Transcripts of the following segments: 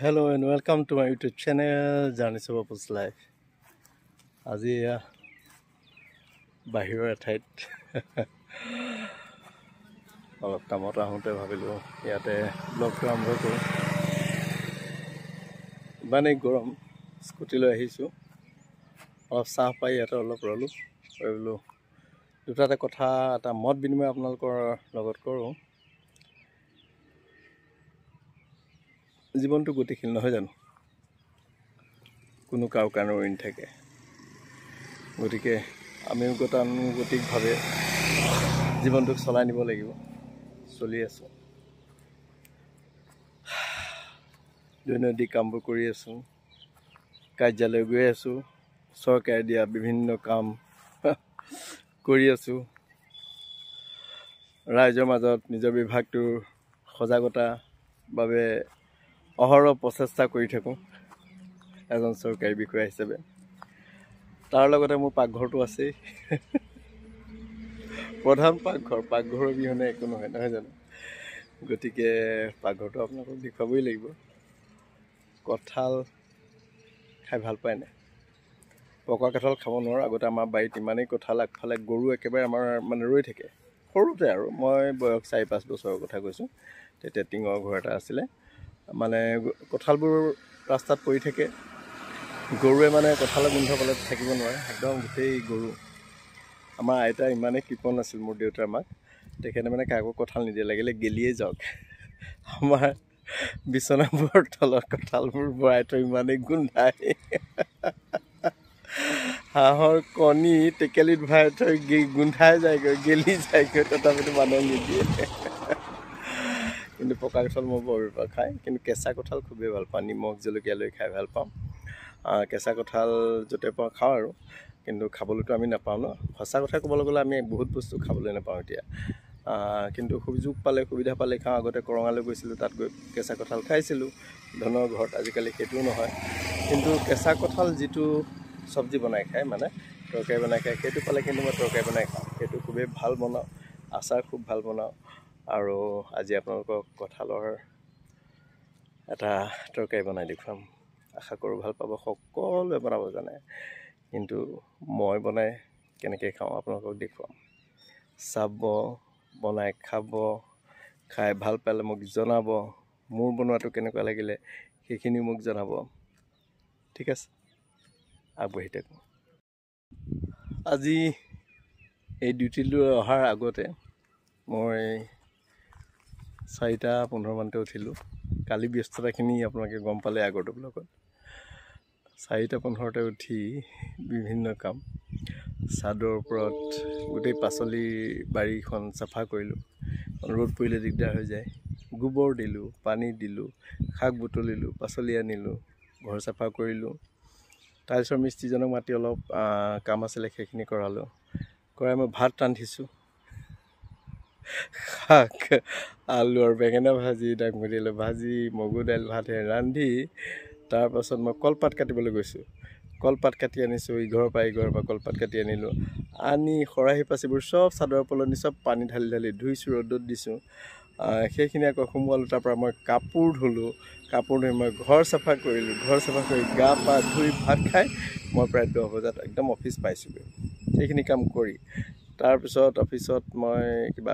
Hello and welcome to my YouTube channel, Journeys of Opus Life. আজি বাহিৰৰ এঠাইত অলপ কামত আহোঁতে ভাবিলোঁ ইয়াতে ব্লগটো আৰম্ভ কৰোঁ। ইমানেই গৰম, স্কুটিলৈ আহিছোঁ, অলপ চাহ পাই ইয়াতে অলপ ৰ'লোঁ। ভাবিলোঁ দুটাতে কথা এটা মত বিনিময় আপোনালোকৰ লগত কৰোঁ। জীৱনটো গতিশীল নহয় জানো, কোনো কাৰো কাৰণে ৰৈ নাথাকে। গতিকে আমিও গতানুগতিকভাৱে জীৱনটোক চলাই নিব লাগিব। চলি আছোঁ, দৈনন্দিন কামবোৰ কৰি আছোঁ, কাৰ্যালয় গৈ আছোঁ, চৰকাৰে দিয়া বিভিন্ন কাম কৰি আছোঁ, ৰাইজৰ মাজত নিজৰ বিভাগটোৰ সজাগতাৰ বাবে অহৰহ প্ৰচেষ্টা কৰি থাকোঁ এজন চৰকাৰী বিষয়া হিচাপে। তাৰ লগতে মোৰ পাকঘৰটো আছেই, প্ৰধান পাকঘৰৰ অবিহনে একো নহয়, নহয় জানো। গতিকে পাকঘৰটো আপোনালোকক দেখুৱাবই লাগিব। কঁঠাল খাই ভাল পায়নে? পকা কঁঠাল খাব নোৱাৰোঁ। আগতে আমাৰ বাৰীত ইমানেই কঁঠাল, আগফালে গৰু একেবাৰে আমাৰ ৰৈ থাকে। সৰুতে আৰু মই বয়স 4-5 বছৰৰ কথা কৈছোঁ, তেতিয়া টিঙৰ ঘৰ এটা আছিলে। কঁঠালবোৰ ৰাস্তাত পৰি থাকে, গৰুৱে কঁঠালৰ গোন্ধ পালে থাকিব নোৱাৰে, একদম গোটেই গৰু। আমাৰ আইতা ইমানেই কৃপণ আছিল, মোৰ দেউতাৰ মাক, তেখেতে কাকো কঁঠাল নিদিয়ে, লাগিলে গেলিয়ে যাওক। আমাৰ বিচনাবোৰৰ তলত কঁঠালবোৰ ভৰাই থৈ ইমানেই গোন্ধায়। হাঁহৰ কণী টেকেলিত ভৰাই থৈ গোন্ধাই যায়গৈ, গেলি যায়গৈ, তথাপিতো মানুহে নিদিয়ে। কিন্তু পকা কঁঠাল মই বৰ ভাল খায়, কিন্তু কেঁচা কঁঠাল খুবেই ভাল পাওঁ, নিমখ জলকীয়া লৈ খাই ভাল পাওঁ। কেঁচা কঁঠাল য'তে পাওঁ খাওঁ আৰু, কিন্তু খাবলৈতো আমি নাপাওঁ ন। সঁচা কথা ক'বলৈ গ'লে আমি বহুত বস্তু খাবলৈ নাপাওঁ এতিয়া, কিন্তু সুযোগ পালে, সুবিধা পালে খাওঁ। আগতে কৰঙালৈ গৈছিলোঁ, তাত গৈ কেঁচা কঁঠাল খাইছিলোঁ ধনৰ ঘৰত, আজিকালি সেইটোও নহয়। কিন্তু কেঁচা কঁঠাল যিটো চব্জি বনাই খায়, তৰকাৰী বনাই খায়, সেইটো পালে কিন্তু মই তৰকাৰী বনাই খাওঁ, সেইটো খুবেই ভাল বনাওঁ। আচাৰ খুব ভাল বনাওঁ। আৰু আজি আপোনালোকক কঁঠালৰ এটা তৰকাৰী বনাই দেখুৱাম। আশা কৰোঁ ভাল পাব। সকলোৱে বনাব জানে, কিন্তু মই বনাই কেনেকৈ খাওঁ আপোনালোকক দেখুৱাম। চাব, বনাই খাব, খাই ভাল পালে মোক জনাব। মোৰ বনোৱাটো কেনেকুৱা লাগিলে সেইখিনিও মোক জনাব। ঠিক আছে, আগবাঢ়ি থাকোঁ। আজি এই ডিউটিলৈ অহাৰ আগতে মই 4:15 মানতে উঠিলোঁ। কালি ব্যস্ততাখিনি আপোনালোকে গম পালে আগৰটো ব্লগত। 4:15তে উঠি বিভিন্ন কাম, চাদৰ ওপৰত গোটেই পাচলি বাৰীখন চাফা কৰিলোঁ। ৰ'দ পৰিলে দিগদাৰ হৈ যায়। গোবৰ দিলোঁ, পানী দিলোঁ, শাক বুটলিলোঁ, পাচলি আনিলোঁ, ঘৰ চাফা কৰিলোঁ। টাইলছৰ মিস্ত্ৰীজনক মাতি অলপ কাম আছিলে, সেইখিনি কৰালোঁ। কৰাই মই ভাত ৰান্ধিছোঁ। শাক, আলু আৰু বেঙেনা ভাজি, দাংবডি ভাজি, মগু দাইল, ভাতে ৰান্ধি তাৰপাছত মই কলপাত কাটিবলৈ গৈছোঁ। কলপাত কাটি আনিছোঁ, ইঘৰৰ পৰা কলপাত কাটি আনিলোঁ। আনি খৰাহি পাচিবোৰ চব চাদৰ পলনি চব পানী ঢালি ধুইছোঁ, ৰ'দত দিছোঁ। সেইখিনি আকৌ সোমোৱালোঁ। তাৰপৰা মই কাপোৰ ধুলোঁ, কাপোৰ ধুই মই ঘৰ চাফা কৰিলোঁ। ঘৰ চাফা কৰি গা পা ধুই ভাত খাই মই প্ৰায় 10 বজাত একদম অফিচ পাইছোঁগৈ। সেইখিনি কাম কৰি তাৰপিছত অফিচত মই কিবা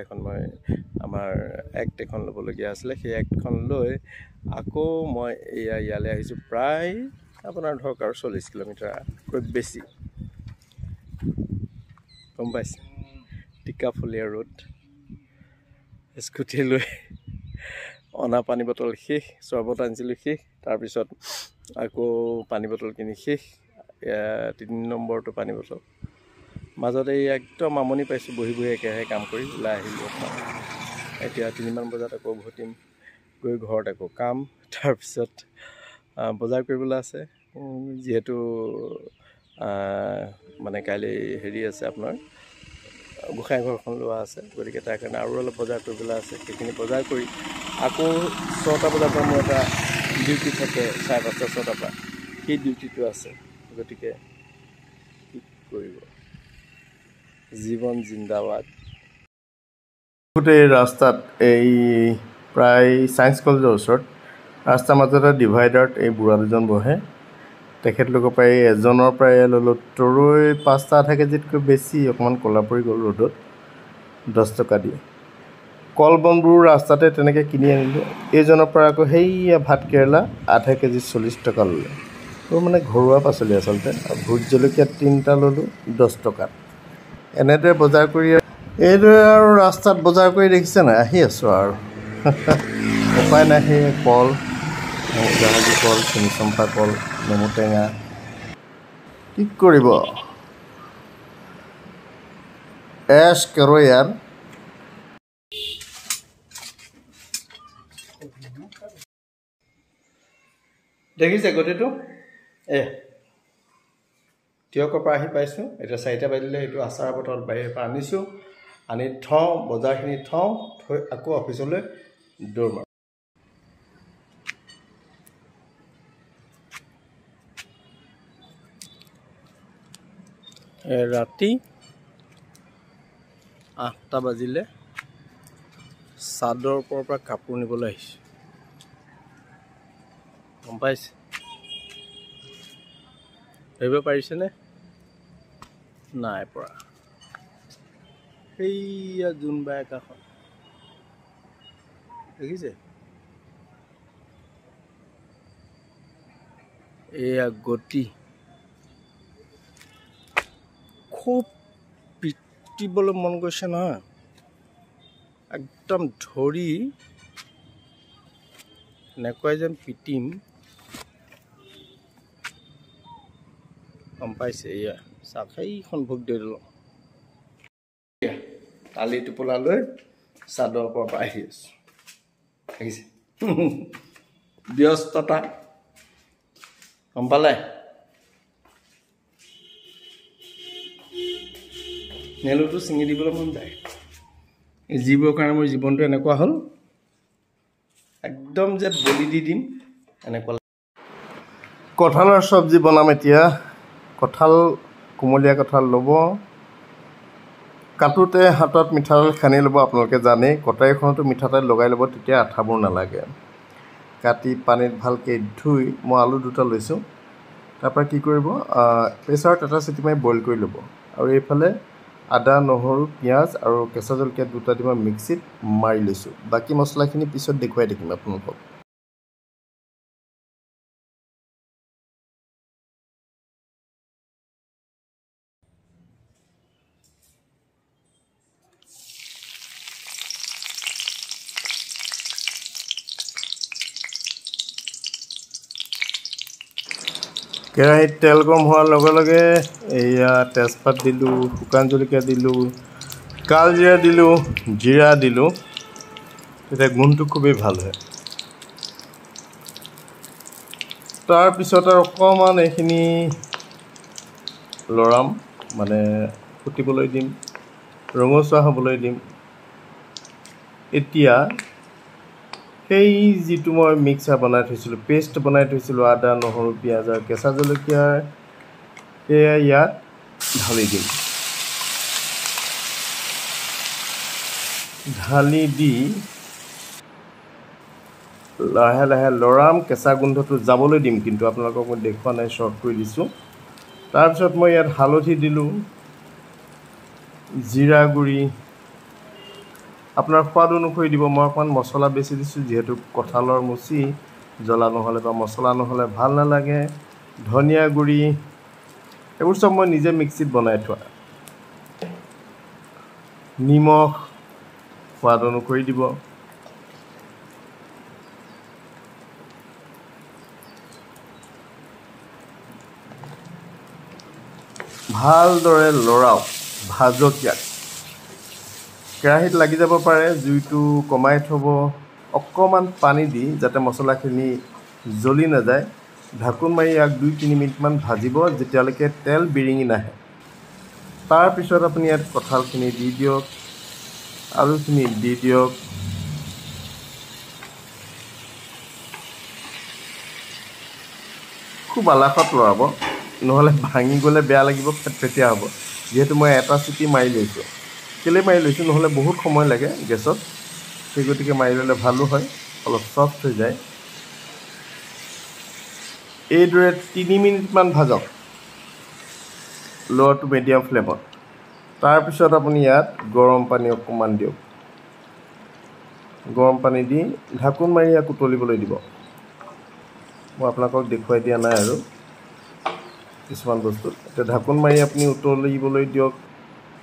এখন মই আমাৰ এক্ট এখন ল'বলগীয়া আছিলে। সেই এক্টখন লৈ আকৌ মই ইয়ালৈ আহিছোঁ। প্ৰায় আপোনাৰ ধৰক আৰু 40 কিলোমিটাৰকৈ বেছি, গম পাইছে। টিকাফলীয়া ৰ'দ, স্কুটি লৈ অনা পানী বটল শেষ, চৰ্বত আনিছিলোঁ শেষ, তাৰপিছত আকৌ পানী বটল কিনি শেষ, 3 নম্বৰটো পানী বটল। মাজতে একদম আমনি পাইছোঁ, বহি একেৰাহে কাম কৰি ওলাই আহিলোঁ। এতিয়া 3মান বজাত আকৌ উভতিম, গৈ ঘৰত আকৌ কাম। তাৰপিছত বজাৰ কৰিবলৈ আছে, যিহেতু কাইলৈ হেৰি আছে, আপোনাৰ গোঁসাই ঘৰখন লোৱা আছে। গতিকে তাৰ কাৰণে আৰু অলপ বজাৰ কৰিবলৈ আছে। সেইখিনি বজাৰ কৰি আকৌ 6টা বজাৰ পৰা মোৰ এটা ডিউটি থাকে, 5:30-6টাৰ পৰা, সেই ডিউটিটো আছে। গতিকে কি কৰিব, জীৱন জিন্দাবাদ। গোটেই ৰাস্তাত এই প্ৰায় ছায়েন্স কলেজৰ ওচৰত ৰাস্তাৰ মাজতে ডিভাইডাৰত এই বুঢ়া দুজন বহে। তেখেতলোকৰ পৰা এই এজনৰ পৰাই ল'লোঁ তৰৈ 5টা আধা কেজিতকৈ বেছি, অকণমান ক'লা পৰি গ'ল ৰ'দত, 10 টকা দি। কল বনবোৰ ৰাস্তাতে তেনেকৈ কিনি আনিলোঁ। এইজনৰ পৰা আকৌ সেইয়া ভাত কেৰেলা আধা কেজি 40 টকা ল'লে। এইবোৰ মানে ঘৰুৱা পাচলি আচলতে। আৰু ভোট জলকীয়া 3টা ল'লোঁ 10 টকাত। এনেদৰে বজাৰ কৰি এইদৰে আৰু ৰাস্তাত বজাৰ কৰি দেখিছে নাই, আহি আছোঁ আৰু উপায় নাই। সেই কল, জাহাজী কল, চেনি চম্পা কল, নেমু টেঙা, কি কৰিব, এছ কৰো ইয়াৰ। দেখিছে গোটেইটো তিয়কৰ পৰা আহি পাইছোঁ। এতিয়া 4টা বাজিলে। এইটো আচাৰ বটলত বাহিৰৰ পৰা আনিছোঁ, আনি থওঁ, বজাৰখিনি থওঁ, থৈ আকৌ অফিচলৈ দৌৰ মাৰোঁ। ৰাতি 8টা বাজিলে। চাদৰ ওপৰৰ পৰা কাপোৰ নিবলৈ আহিছোঁ, গম পাইছে? ধৰিব পাৰিছেনে? নাই পৰা। সেইয়া জোনবাই আকাশত দেখিছে? এয়া গতি, খুব পিটিবলৈ মন গৈছে নহয়, একদম ধৰি এনেকুৱাই যেন পিটিম, গম পাইছে? এয়া চাওক, সেইখন ভোগ দি দিলোঁ। টালি টোপোলা লৈ চাদৰ ওপৰৰ পৰা আহি আছোঁ, দেখিছে? ব্যস্ততা, গম পালে? নেলুটো ছিঙি দিবলৈ মন যায়। যিবোৰৰ কাৰণে মোৰ জীৱনটো এনেকুৱা হ'ল, একদম যে বলি দি দিম এনেকুৱা। কঁঠালৰ চব্জি বনাম এতিয়া। কঁঠাল, কোমলীয়া কঁঠাল ল'ব, কাটোতে হাতত মিঠাতেল সানি ল'ব। আপোনালোকে জানেই, কটাৰীখনতো মিঠাতেল লগাই ল'ব, তেতিয়া আঠাবোৰ নালাগে। কাটি পানীত ভালকৈ ধুই মই আলু 2টা লৈছোঁ। তাৰপৰা কি কৰিব, প্ৰেছাৰত এটা চিটি মাৰি বইল কৰি ল'ব। আৰু এইফালে আদা, নহৰু, পিঁয়াজ আৰু কেঁচা জলকীয়া 2টা দি মই মিক্সিত মাৰি লৈছোঁ। বাকী মছলাখিনি পিছত দেখুৱাই থাকিম আপোনালোকক। কেৰাহীত তেল গৰম হোৱাৰ লগে লগে এয়া তেজপাত দিলোঁ, শুকান জলকীয়া দিলোঁ, কালজিৰা দিলোঁ, জিৰা দিলোঁ। তেতিয়া গোন্ধটো খুবেই ভাল হয়। তাৰপিছত আৰু অকণমান এইখিনি লৰাম, মানে ফুটিবলৈ দিম, ৰঙচুৱা হ'বলৈ দিম। এতিয়া সেই যিটো মই মিক্সাৰ বনাই থৈছিলোঁ, পেষ্ট বনাই থৈছিলোঁ, আদা, নহৰু, পিঁয়াজ আৰু কেঁচা জলকীয়াৰ, সেয়া ইয়াত ঢালি দিম। ঢালি দি লাহে লাহে লৰাম, কেঁচা গোন্ধটো যাবলৈ দিম। কিন্তু আপোনালোকক মই দেখুওৱা নাই, শ্বৰ্ট কৰি দিছোঁ। তাৰপিছত মই ইয়াত হালধি দিলোঁ, জিৰা গুড়ি, আপোনাৰ সোৱাদ অনুসৰি দিব। মই অকণমান মছলা বেছি দিছোঁ, যিহেতু কঁঠালৰ মুচি, জ্বলা নহ'লে বা মছলা নহ'লে ভাল নালাগে। ধনিয়া গুড়ি, এইবোৰ চব মই নিজে মিক্সিত বনাই থোৱা। নিমখ সোৱাদ অনুসৰি দিব। ভালদৰে লৰাওক, ভাজক ইয়াক। কেৰাহীত লাগি যাব পাৰে, জুইটো কমাই থ'ব। অকণমান পানী দি, যাতে মছলাখিনি জ্বলি নাযায়, ঢাকোন মাৰি ইয়াক 2-3 মিনিটমান ভাজিব, যেতিয়ালৈকে তেল বিৰিঙি নাহে। তাৰপিছত আপুনি ইয়াত কঁঠালখিনি দি দিয়ক, আলুখিনি দি দিয়ক। খুব আলাসত লৰাব, নহ'লে ভাঙি গ'লে বেয়া লাগিব, ফেটফেটীয়া হ'ব। যিহেতু মই এটা চিটি মাৰি লৈছোঁ। কেলৈ মাৰি লৈছোঁ, নহ'লে বহুত সময় লাগে গেছত, সেই গতিকে মাৰি ল'লে ভালো হয়, অলপ ছফ্ট হৈ যায়। এইদৰে 3 মিনিটমান ভাজক ল' টু মিডিয়াম ফ্লেমত। তাৰপিছত আপুনি ইয়াত গৰম পানী অকণমান দিয়ক। গৰম পানী দি ঢাকোন মাৰি ইয়াক উতলিবলৈ দিব। মই আপোনালোকক দেখুৱাই দিয়া নাই আৰু কিছুমান বস্তুত। এতিয়া ঢাকোন মাৰি আপুনি উতলিবলৈ দিয়ক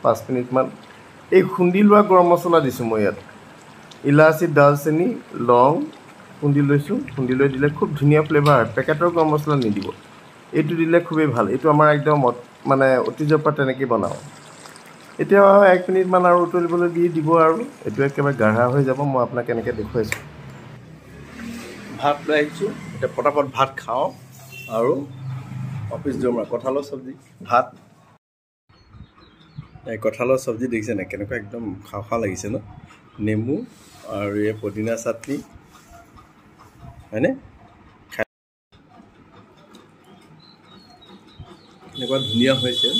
5 মিনিটমান। এই খুন্দি লোৱা গৰম মছলা দিছোঁ মই ইয়াত। ইলাচি, দালচেনি, লং খুন্দি লৈছোঁ। খুন্দি লৈ দিলে খুব ধুনীয়া ফ্লেভাৰ হয়। পেকেটৰ গৰম মছলা নিদিব। এইটো দিলে খুবেই ভাল। এইটো আমাৰ একদম মানে অতীজৰ পৰা তেনেকৈ বনাওঁ। এতিয়া 1 মিনিটমান আৰু উতলিবলৈ দিব আৰু এইটো একেবাৰে গাঢ়া হৈ যাব। মই আপোনাক এনেকৈ দেখুৱাইছোঁ। ভাত লৈ আহিছোঁ। এতিয়া পটাপট ভাত খাওঁ আৰু অফিচ যাম। কঁঠালৰ চব্জি, ভাত। এই কঁঠালৰ চব্জি দেখিছে নাই কেনেকুৱা একদম খাওঁ খাওঁ লাগিছে ন? নেমু আৰু এই পদিনা চাটনি, হয়নে? এনেকুৱা ধুনীয়া হৈছে।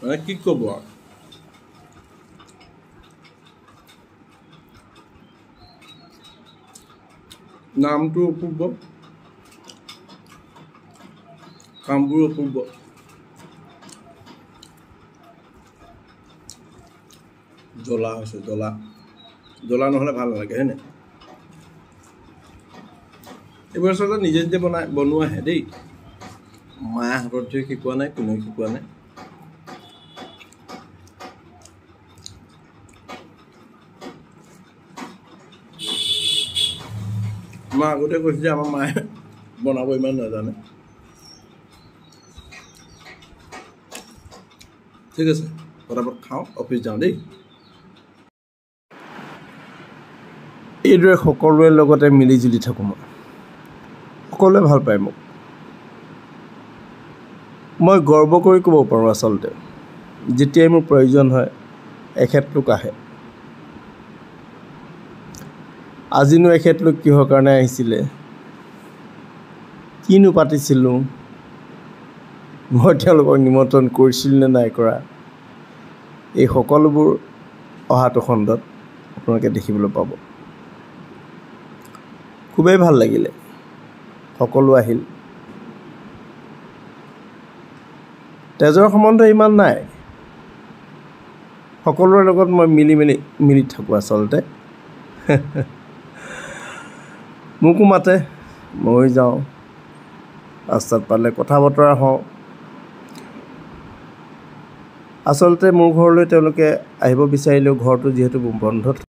মানে কি ক'ব আৰু, নামটো অপূৰ্ব, কামবোৰ অপূৰ্ব। জ্বলা হৈছে, জ্বলা নহ'লে ভাল নালাগে, হয়নে? এইবোৰ আচলতে নিজে নিজে বনোৱাহে দেই। মায়ে হাতত ধৰি শিকোৱা নাই, কোনেও শিকোৱা নাই। মই আগতে কৈছোঁ যে আমাৰ মায়ে বনাব ইমান নাজানে। ঠিক আছে, পটাপট খাওঁ, অফিচ যাওঁ দেই। এইদৰে সকলোৰে লগতে মিলি জুলি থাকোঁ মই। সকলোৱে ভাল পায় মোক। মই গৰ্ব কৰি ক'ব পাৰোঁ আচলতে, যেতিয়াই মোৰ প্ৰয়োজন হয় এখেতলোক আহে। আজিনো এখেতলোক কিহৰ কাৰণে আহিছিলে, কিনো পাতিছিলোঁ, মই তেওঁলোকক নিমন্ত্ৰণ কৰিছিলোঁ নে নাই কৰা, এই সকলোবোৰ অহাটো খণ্ডত আপোনালোকে দেখিবলৈ পাব। খুবেই ভাল লাগিলে, সকলো আহিল। তেজৰ সম্বন্ধ ইমান নাই, সকলোৰে লগত মই মিলি থাকোঁ আচলতে। মোকো মাতে, মই যাওঁ, ৰাস্তাত পালে কথা বতৰা হওঁ। আচলতে মোৰ ঘৰলৈ তেওঁলোকে আহিব বিচাৰিলেও ঘৰটো যিহেতু বন্ধ